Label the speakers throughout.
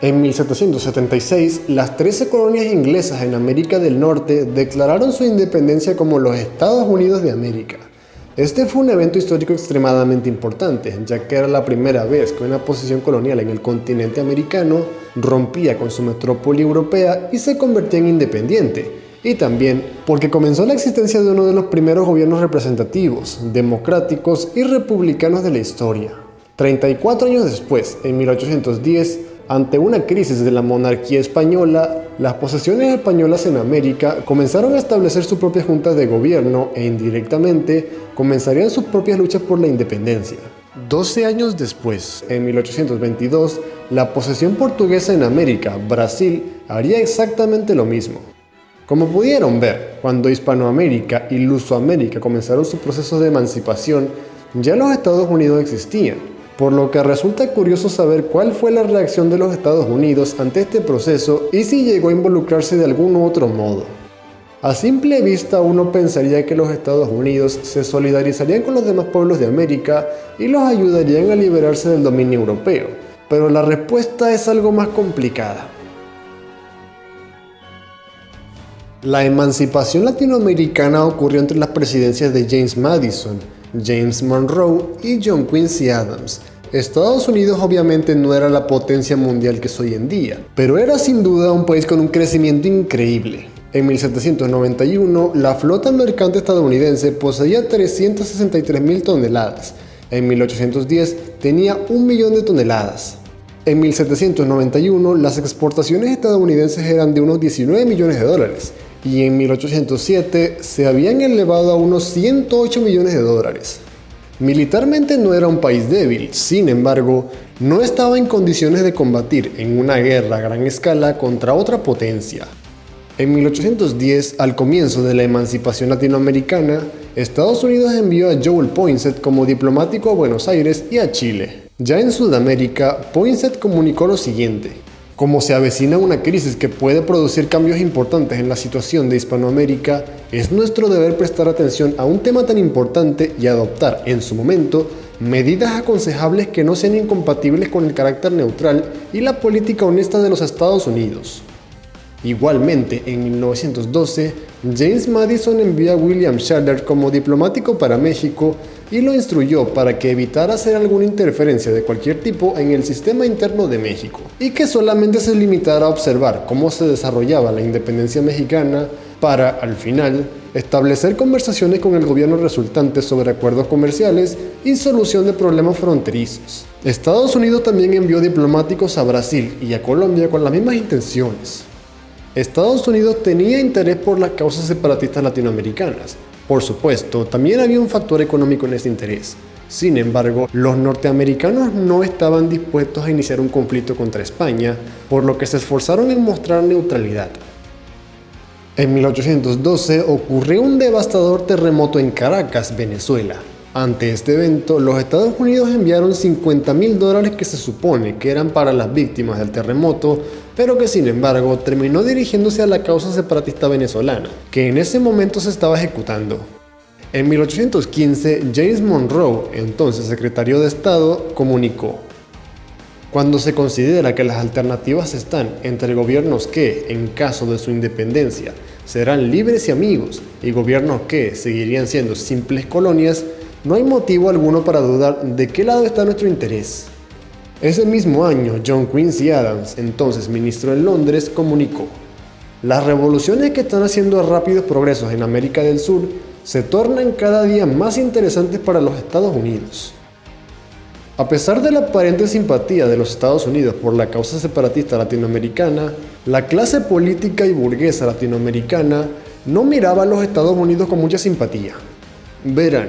Speaker 1: En 1776, las 13 colonias inglesas en América del Norte declararon su independencia como los Estados Unidos de América. Este fue un evento histórico extremadamente importante, ya que era la primera vez que una posición colonial en el continente americano rompía con su metrópoli europea y se convertía en independiente, y también porque comenzó la existencia de uno de los primeros gobiernos representativos, democráticos y republicanos de la historia. 34 años después, en 1810, ante una crisis de la monarquía española, las posesiones españolas en América comenzaron a establecer sus propias juntas de gobierno e indirectamente comenzarían sus propias luchas por la independencia. 12 años después, en 1822, la posesión portuguesa en América, Brasil, haría exactamente lo mismo. Como pudieron ver, cuando Hispanoamérica y Lusoamérica comenzaron su proceso de emancipación, ya los Estados Unidos existían. Por lo que resulta curioso saber cuál fue la reacción de los Estados Unidos ante este proceso y si llegó a involucrarse de algún otro modo. A simple vista uno pensaría que los Estados Unidos se solidarizarían con los demás pueblos de América y los ayudarían a liberarse del dominio europeo, pero la respuesta es algo más complicada. La emancipación latinoamericana ocurrió entre las presidencias de James Madison, James Monroe y John Quincy Adams. Estados Unidos obviamente no era la potencia mundial que es hoy en día, pero era sin duda un país con un crecimiento increíble. En 1791, la flota mercante estadounidense poseía 363.000 toneladas. En 1810 tenía 1 millón de toneladas. En 1791, las exportaciones estadounidenses eran de unos 19 millones de dólares. Y en 1807 se habían elevado a unos 108 millones de dólares. Militarmente no era un país débil, sin embargo, no estaba en condiciones de combatir en una guerra a gran escala contra otra potencia. En 1810, al comienzo de la emancipación latinoamericana, Estados Unidos envió a Joel Poinsett como diplomático a Buenos Aires y a Chile. Ya en Sudamérica, Poinsett comunicó lo siguiente: como se avecina una crisis que puede producir cambios importantes en la situación de Hispanoamérica, es nuestro deber prestar atención a un tema tan importante y adoptar, en su momento, medidas aconsejables que no sean incompatibles con el carácter neutral y la política honesta de los Estados Unidos. Igualmente, en 1912, James Madison envió a William Shaler como diplomático para México y lo instruyó para que evitara hacer alguna interferencia de cualquier tipo en el sistema interno de México y que solamente se limitara a observar cómo se desarrollaba la independencia mexicana para, al final, establecer conversaciones con el gobierno resultante sobre acuerdos comerciales y solución de problemas fronterizos. Estados Unidos también envió diplomáticos a Brasil y a Colombia con las mismas intenciones. Estados Unidos tenía interés por las causas separatistas latinoamericanas. Por supuesto, también había un factor económico en ese interés. Sin embargo, los norteamericanos no estaban dispuestos a iniciar un conflicto contra España, por lo que se esforzaron en mostrar neutralidad. En 1812 ocurrió un devastador terremoto en Caracas, Venezuela. Ante este evento, los Estados Unidos enviaron $50.000 que se supone que eran para las víctimas del terremoto, pero que sin embargo terminó dirigiéndose a la causa separatista venezolana, que en ese momento se estaba ejecutando. En 1815, James Monroe, entonces secretario de Estado, comunicó: cuando se considera que las alternativas están entre gobiernos que, en caso de su independencia, serán libres y amigos, y gobiernos que seguirían siendo simples colonias, no hay motivo alguno para dudar de qué lado está nuestro interés. Ese mismo año, John Quincy Adams, entonces ministro en Londres, comunicó: las revoluciones que están haciendo rápidos progresos en América del Sur se tornan cada día más interesantes para los Estados Unidos. A pesar de la aparente simpatía de los Estados Unidos por la causa separatista latinoamericana, la clase política y burguesa latinoamericana no miraba a los Estados Unidos con mucha simpatía. Verán,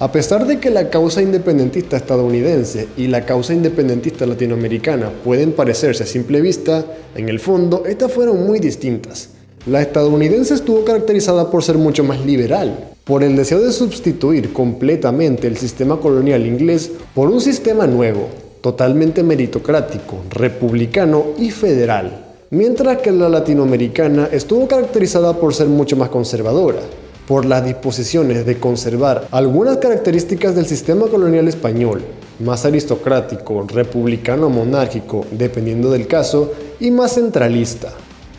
Speaker 1: a pesar de que la causa independentista estadounidense y la causa independentista latinoamericana pueden parecerse a simple vista, en el fondo estas fueron muy distintas. La estadounidense estuvo caracterizada por ser mucho más liberal, por el deseo de sustituir completamente el sistema colonial inglés por un sistema nuevo, totalmente meritocrático, republicano y federal, mientras que la latinoamericana estuvo caracterizada por ser mucho más conservadora, por las disposiciones de conservar algunas características del sistema colonial español, más aristocrático, republicano monárquico, dependiendo del caso, y más centralista.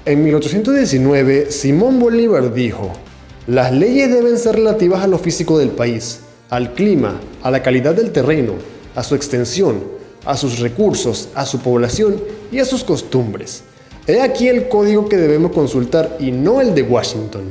Speaker 1: En 1819, Simón Bolívar dijo: "Las leyes deben ser relativas a lo físico del país, al clima, a la calidad del terreno, a su extensión, a sus recursos, a su población y a sus costumbres. He aquí el código que debemos consultar y no el de Washington".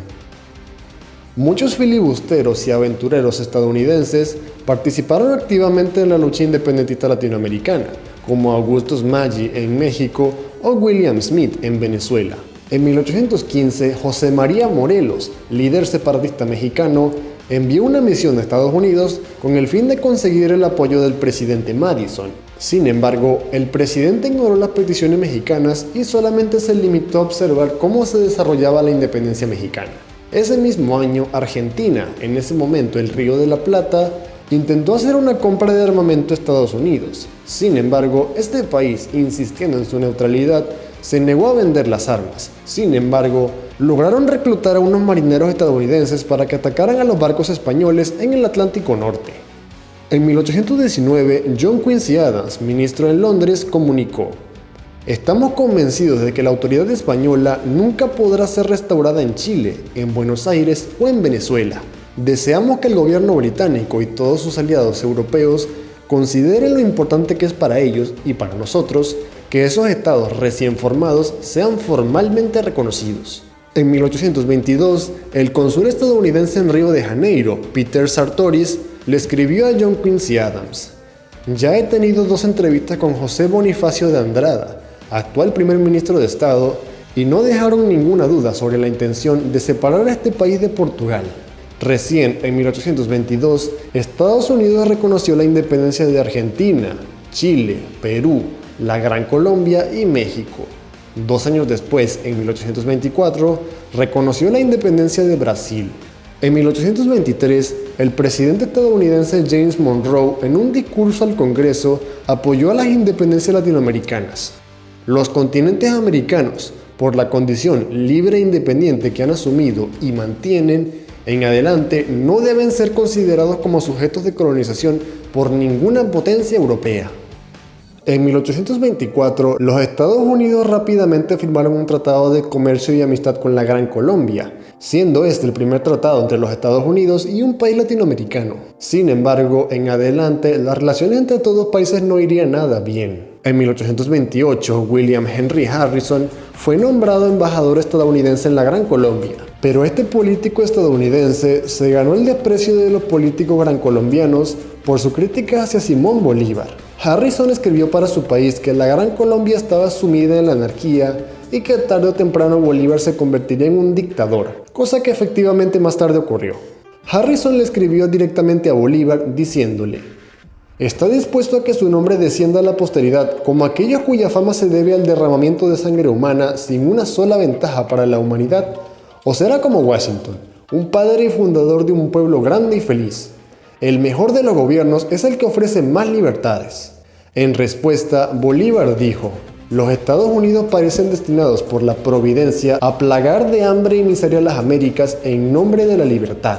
Speaker 1: Muchos filibusteros y aventureros estadounidenses participaron activamente en la lucha independentista latinoamericana, como Augustus Maggi en México o William Smith en Venezuela. En 1815, José María Morelos, líder separatista mexicano, envió una misión a Estados Unidos con el fin de conseguir el apoyo del presidente Madison. Sin embargo, el presidente ignoró las peticiones mexicanas y solamente se limitó a observar cómo se desarrollaba la independencia mexicana. Ese mismo año, Argentina, en ese momento el Río de la Plata, intentó hacer una compra de armamento a Estados Unidos. Sin embargo, este país, insistiendo en su neutralidad, se negó a vender las armas. Sin embargo, lograron reclutar a unos marineros estadounidenses para que atacaran a los barcos españoles en el Atlántico Norte. En 1819, John Quincy Adams, ministro en Londres, comunicó: "Estamos convencidos de que la autoridad española nunca podrá ser restaurada en Chile, en Buenos Aires o en Venezuela. Deseamos que el gobierno británico y todos sus aliados europeos consideren lo importante que es para ellos y para nosotros que esos estados recién formados sean formalmente reconocidos". En 1822, el cónsul estadounidense en Río de Janeiro, Peter Sartoris, le escribió a John Quincy Adams: "Ya he tenido 2 entrevistas con José Bonifacio de Andrada, actual primer ministro de Estado, y no dejaron ninguna duda sobre la intención de separar a este país de Portugal. Recién, en 1822, Estados Unidos reconoció la independencia de Argentina, Chile, Perú, la Gran Colombia y México. 2 años después, en 1824, reconoció la independencia de Brasil. En 1823, el presidente estadounidense James Monroe, en un discurso al Congreso, apoyó a las independencias latinoamericanas. Los continentes americanos, por la condición libre e independiente que han asumido y mantienen, en adelante no deben ser considerados como sujetos de colonización por ninguna potencia europea". En 1824, los Estados Unidos rápidamente firmaron un tratado de comercio y amistad con la Gran Colombia, siendo este el primer tratado entre los Estados Unidos y un país latinoamericano. Sin embargo, en adelante, las relaciones entre todos los países no irían nada bien. En 1828, William Henry Harrison fue nombrado embajador estadounidense en la Gran Colombia, pero este político estadounidense se ganó el desprecio de los políticos grancolombianos por su crítica hacia Simón Bolívar. Harrison escribió para su país que la Gran Colombia estaba sumida en la anarquía y que tarde o temprano Bolívar se convertiría en un dictador, cosa que efectivamente más tarde ocurrió. Harrison le escribió directamente a Bolívar diciéndole: "¿Está dispuesto a que su nombre descienda a la posteridad como aquellos cuya fama se debe al derramamiento de sangre humana sin una sola ventaja para la humanidad? ¿O será como Washington, un padre y fundador de un pueblo grande y feliz? El mejor de los gobiernos es el que ofrece más libertades". En respuesta, Bolívar dijo: "Los Estados Unidos parecen destinados por la providencia a plagar de hambre y miseria a las Américas en nombre de la libertad".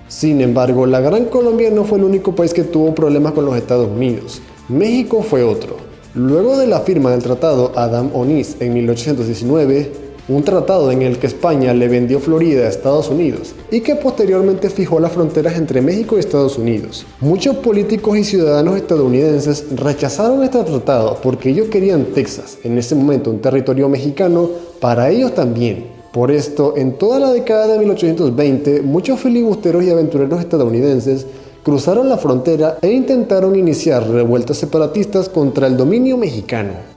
Speaker 1: Sin embargo, la Gran Colombia no fue el único país que tuvo problemas con los Estados Unidos. México fue otro. Luego de la firma del Tratado Adams-Onís en 1819, un tratado en el que España le vendió Florida a Estados Unidos y que posteriormente fijó las fronteras entre México y Estados Unidos. Muchos políticos y ciudadanos estadounidenses rechazaron este tratado porque ellos querían Texas, en ese momento un territorio mexicano, para ellos también. Por esto, en toda la década de 1820, muchos filibusteros y aventureros estadounidenses cruzaron la frontera e intentaron iniciar revueltas separatistas contra el dominio mexicano.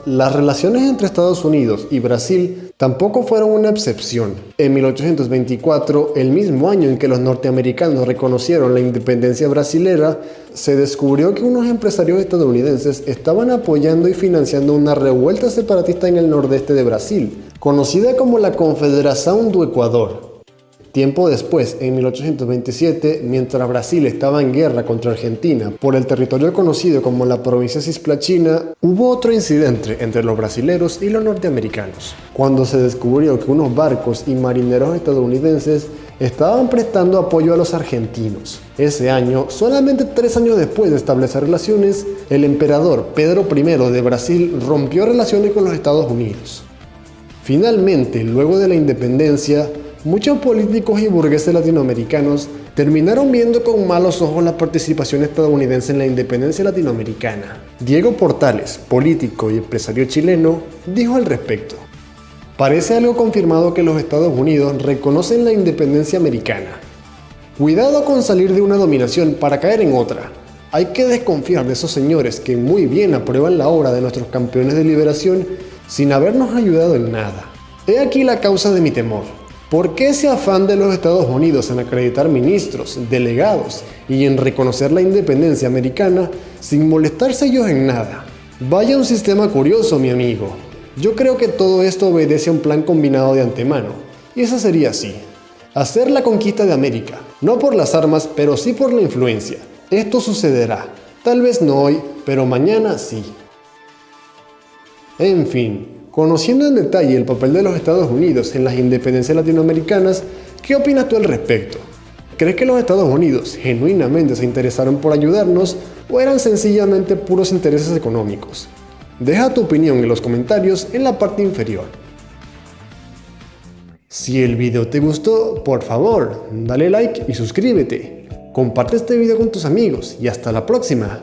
Speaker 1: Las relaciones entre Estados Unidos y Brasil tampoco fueron una excepción. En 1824, el mismo año en que los norteamericanos reconocieron la independencia brasilera, se descubrió que unos empresarios estadounidenses estaban apoyando y financiando una revuelta separatista en el nordeste de Brasil, conocida como la Confederación do Equador. Tiempo después, en 1827, mientras Brasil estaba en guerra contra Argentina por el territorio conocido como la provincia Cisplatina, hubo otro incidente entre los brasileros y los norteamericanos, cuando se descubrió que unos barcos y marineros estadounidenses estaban prestando apoyo a los argentinos. Ese año, solamente 3 años después de establecer relaciones, el emperador Pedro I de Brasil rompió relaciones con los Estados Unidos. Finalmente, luego de la independencia, muchos políticos y burgueses latinoamericanos terminaron viendo con malos ojos la participación estadounidense en la independencia latinoamericana. Diego Portales, político y empresario chileno, dijo al respecto: "Parece algo confirmado que los Estados Unidos reconocen la independencia americana. Cuidado con salir de una dominación para caer en otra. Hay que desconfiar de esos señores que muy bien aprueban la obra de nuestros campeones de liberación sin habernos ayudado en nada. He aquí la causa de mi temor. ¿Por qué ese afán de los Estados Unidos en acreditar ministros, delegados y en reconocer la independencia americana sin molestarse ellos en nada? Vaya un sistema curioso, mi amigo. Yo creo que todo esto obedece a un plan combinado de antemano, y eso sería así: hacer la conquista de América, no por las armas, pero sí por la influencia. Esto sucederá, tal vez no hoy, pero mañana sí". En fin, conociendo en detalle el papel de los Estados Unidos en las independencias latinoamericanas, ¿qué opinas tú al respecto? ¿Crees que los Estados Unidos genuinamente se interesaron por ayudarnos o eran sencillamente puros intereses económicos? Deja tu opinión en los comentarios en la parte inferior. Si el video te gustó, por favor, dale like y suscríbete. Comparte este video con tus amigos y hasta la próxima.